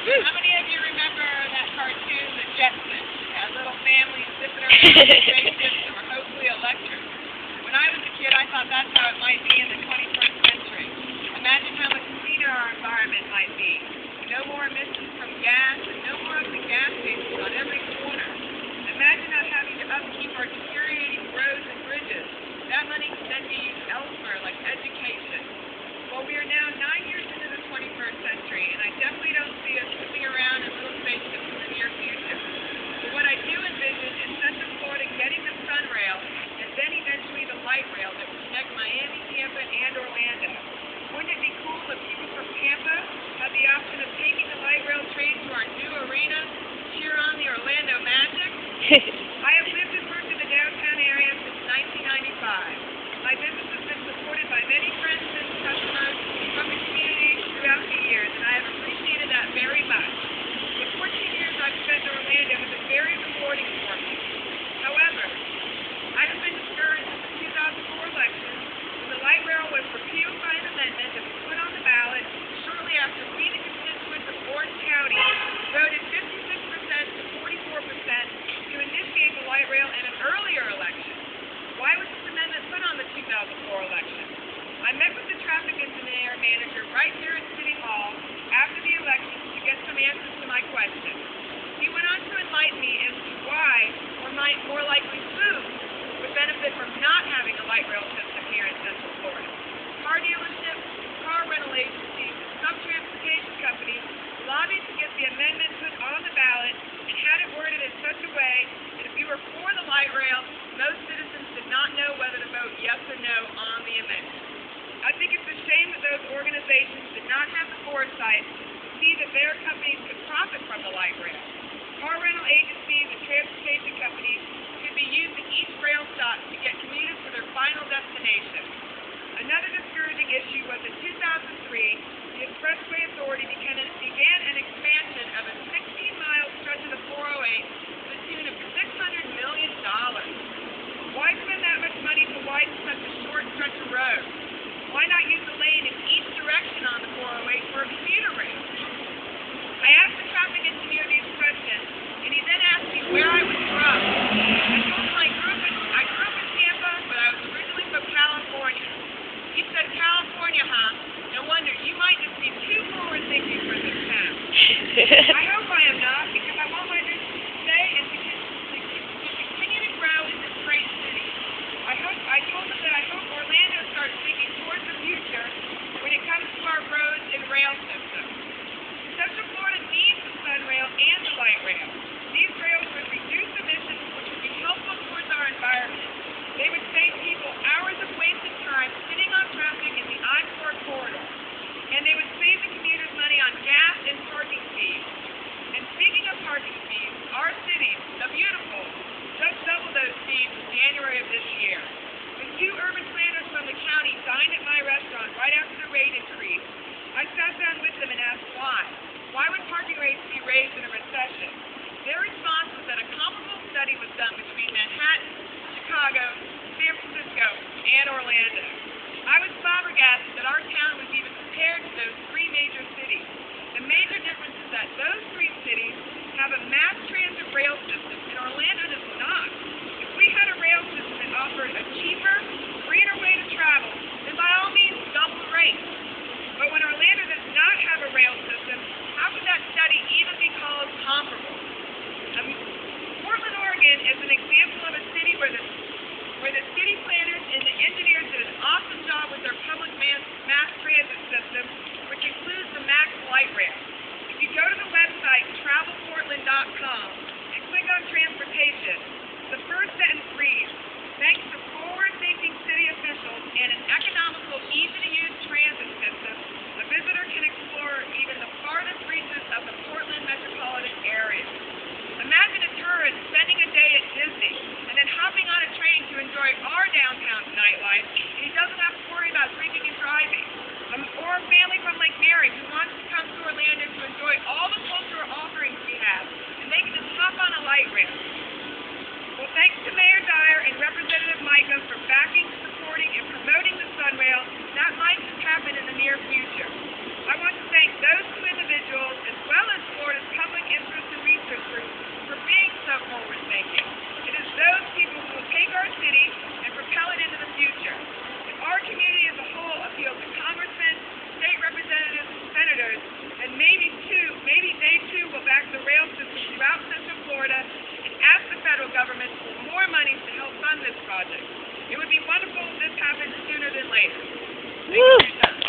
How many of you remember that cartoon, The Jetsons? It had little families zipping around in spaceships that were hopefully electric. When I was a kid, I thought that's how it might be in the 21st century. Imagine how much cleaner our environment might be. No more emissions from gas and no more of the gas stations on every corner. Imagine not having to upkeep our deteriorating roads and bridges. That money could then be used elsewhere, like education. Well, we are now 9 years into the 21st century, and I definitely don't see us moving around in little spaceships in the near future. But what I do envision is Central Florida getting the sun rail, and then eventually the light rail that will connect Miami, Tampa, and Orlando. Wouldn't it be cool if people from Tampa had the option of taking the light rail train to our new arena to cheer on the Orlando Magic? I have lived and worked in the downtown area since 1995. My business has been supported by many friends and customers from the community throughout the years, and I have appreciated that very much. The 14 years I've spent in Orlando have been very rewarding for me. However, I have been discouraged since the 2004 election when the light rail was repealed by an amendment that was put on the ballot shortly after we, the constituents of Orange County, voted 56% to 44% to initiate the light rail in an earlier election. Why was this amendment put on the 2004 election? I met with the traffic engineer manager right here at City Hall after the election to get some answers to my questions. He went on to enlighten me as to why, or more likely who, would benefit from not having a light rail system here in Central Florida. Car dealerships, car rental agencies, and some transportation companies lobbied to get the amendment put on the ballot and had it worded in such a way that if you were for the light rail, most citizens did not know whether to vote yes or no on the amendment. I think it's a shame that those organizations did not have the foresight to see that their companies could profit from the light rail. Car rental agencies and transportation companies could be used at each rail stop to get commuters to their final destination. Another discouraging issue was in 2003, the Expressway Authority began an expansion of a 16-mile stretch of the 408 to the tune of $600 million. Why spend that much money to widen such a short stretch of road? Why not use the lane in each direction on the 408 for a commuter rail? I asked the traffic engineer these questions, and he then asked me where I was from. I told him I grew up in Tampa, but I was originally from California. He said, California, huh? No wonder. You might just be too forward-thinking for this town. I hope I am not, because I want my business to stay and to continue to grow in this great city. I told him that I hope Orlando starts thinking towards the future when it comes to our roads and rail system. Central Florida needs the sun rail and the light rail. These rails would reduce emissions, which would be helpful towards our environment. They would save people hours of wasted time sitting on traffic in the I-4 corridor. And they would save the commuters money on gas and parking fees. And speaking of parking fees, our city, the beautiful, just doubled those fees in January of this year. When two urban planners from the county dined at my restaurant right after the rate increase, I sat down with them and asked why. Why would parking rates be raised in a recession? Their response was that a comparable study was done between Manhattan, Chicago, San Francisco, and Orlando. I was flabbergasted that our town was even compared to those three major cities. The major difference is that those three cities have a mass transit rail system, and Orlando does not. If we had a rail system that offered a cheaper, greener way to travel, then by all means double the rate. But when Orlando does not have a rail system, how could that study even be called comparable? Portland, Oregon is an example of a city where the city planners and the engineers did an awesome job with their public mass transit system, which includes the MAX light rail. If you go to the website travelportland.com and click on transportation, the first sentence reads, thanks to forward-thinking city officials and an economical, easy-to-use transit system, a visitor can explore even the farthest reaches of the Portland metropolitan area. Imagine a tourist spending a day at Disney and then hopping on a train to enjoy our downtown nightlife, and he doesn't have to worry about drinking and driving. Or a family then maybe they too will back the rail system throughout Central Florida and ask the federal government for more money to help fund this project. It would be wonderful if this happened sooner than later. Thank you for your time.